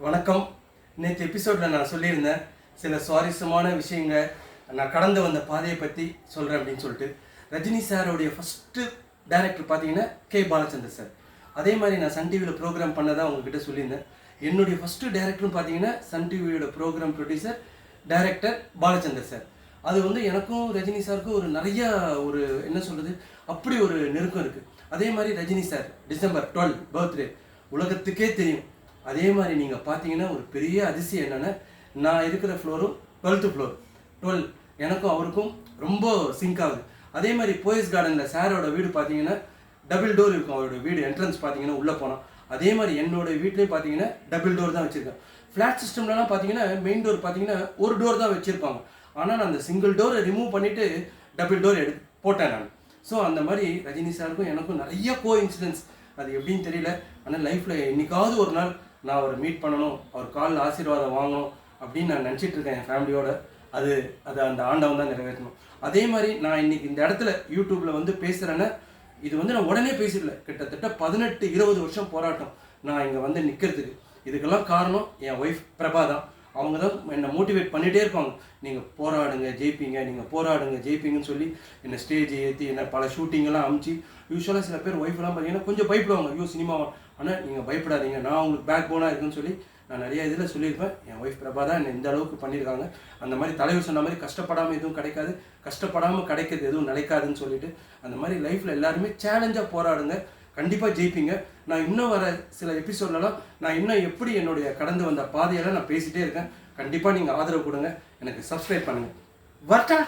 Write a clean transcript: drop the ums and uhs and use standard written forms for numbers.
வணக்கம். நேற்று எபிசோடில் நான் சொல்லியிருந்தேன் சில சுவாரஸ்யமான விஷயங்கள் நான் கடந்து வந்த பாதையை பற்றி சொல்கிறேன் அப்படின்னு சொல்லிட்டு. ரஜினி சாரோடைய ஃபஸ்ட்டு டைரக்டர் பார்த்தீங்கன்னா கே பாலச்சந்தர் சார். அதே மாதிரி நான் சன் டிவியில் ப்ரோக்ராம் பண்ணதான் உங்ககிட்ட சொல்லியிருந்தேன். என்னுடைய ஃபஸ்ட்டு டைரக்டர்னு பார்த்தீங்கன்னா சன் டிவியோட program producer director Balachander sir. அது வந்து எனக்கும் ரஜினி சாருக்கும் ஒரு என்ன சொல்கிறது, அப்படி ஒரு நெருக்கம் இருக்குது. அதே மாதிரி ரஜினி சார் டிசம்பர் 12 பர்த்டே உலகத்துக்கே தெரியும். அதே மாதிரி நீங்கள் பார்த்தீங்கன்னா ஒரு பெரிய அதிசயம் என்னென்னா, நான் இருக்கிற ஃப்ளோரும் 12th ஃப்ளோர் 12 எனக்கும் அவருக்கும் ரொம்ப சிங்க் ஆகுது. அதே மாதிரி போயஸ் கார்டனில் சாரோட வீடு பார்த்தீங்கன்னா டபுள் டோர் இருக்கும். அவரோட வீடு என்ட்ரன்ஸ் பார்த்தீங்கன்னா உள்ளே போனோம். அதே மாதிரி என்னோடய வீட்லேயும் பார்த்தீங்கன்னா டபுள் டோர் தான் வச்சுருக்கேன். ஃப்ளாட் சிஸ்டம்லலாம் பார்த்தீங்கன்னா மெயின் டோர் பார்த்தீங்கன்னா ஒரு டோர் தான் வச்சுருப்பாங்க. ஆனால் நான் அந்த சிங்கிள் டோரை ரிமூவ் பண்ணிவிட்டு டபுள் டோர் போட்டேன் நான். ஸோ அந்த மாதிரி ரஜினி சாருக்கும் எனக்கும் நிறைய இன்சிடென்ட்ஸ். அது எப்படின்னு தெரியல. ஆனால் லைஃப்பில் என்றைக்காவது ஒரு நாள் நான் அவரை மீட் பண்ணணும், அவர் காலில் ஆசீர்வாதம் வாங்கணும் அப்படின்னு நான் நினச்சிட்டு இருக்கேன் என் ஃபேமிலியோட. அது அந்த ஆண்டவன் தான் நிறைவேற்றணும். அதே மாதிரி நான் இன்றைக்கி இந்த இடத்துல யூடியூப்பில் வந்து பேசுகிறேன்னா, இது வந்து நான் உடனே பேசிடல. கிட்டத்தட்ட 18-20 வருஷம் போராட்டம் நான் இங்கே வந்து நிற்கிறதுக்கு. இதுக்கெல்லாம் காரணம் என் ஒய்ஃப் பிரபா தான். அவங்க தான் என்னை மோட்டிவேட் பண்ணிகிட்டே இருப்பாங்க. நீங்கள் போராடுங்க ஜெயிப்பீங்க, நீங்கள் போராடுங்க ஜெயிப்பீங்கன்னு சொல்லி என்னை ஸ்டேஜ் ஏற்றி என்னை பல ஷூட்டிங்கெல்லாம் அமுச்சு. யூஸ்வலாக சில பேர் ஒய்ஃபெல்லாம் பார்த்தீங்கன்னா கொஞ்சம் பயப்படுவாங்க, ஐயோ சினிமாவா, ஆனால் நீங்கள் பயப்படாதீங்க, நான் உங்களுக்கு பேக் போனாக இருக்குன்னு சொல்லி நான் நிறைய இதில் சொல்லியிருப்பேன். என் ஒய்ஃப் பிரபா தான் என்னை இந்த அளவுக்கு பண்ணியிருக்காங்க. அந்த மாதிரி தலைவர் சொன்ன மாதிரி கஷ்டப்படாமல் எதுவும் கிடைக்காது, கஷ்டப்படாமல் கிடைக்கிறது எதுவும் நிலைக்காதுன்னு சொல்லிட்டு அந்த மாதிரி லைஃப்பில் எல்லாருமே சேலஞ்சாக போராடுங்க, கண்டிப்பாக ஜெயிப்பீங்க. நான் இன்னும் வர சில எபிசோட்லலாம் நான் இன்னும் எப்படி என்னுடைய கடந்து வந்த பாதையெல்லாம் நான் பேசிகிட்டே இருக்கேன். கண்டிப்பாக நீங்கள் ஆதரவு கொடுங்க, எனக்கு சப்ஸ்கிரைப் பண்ணுங்கள். வரட்டா.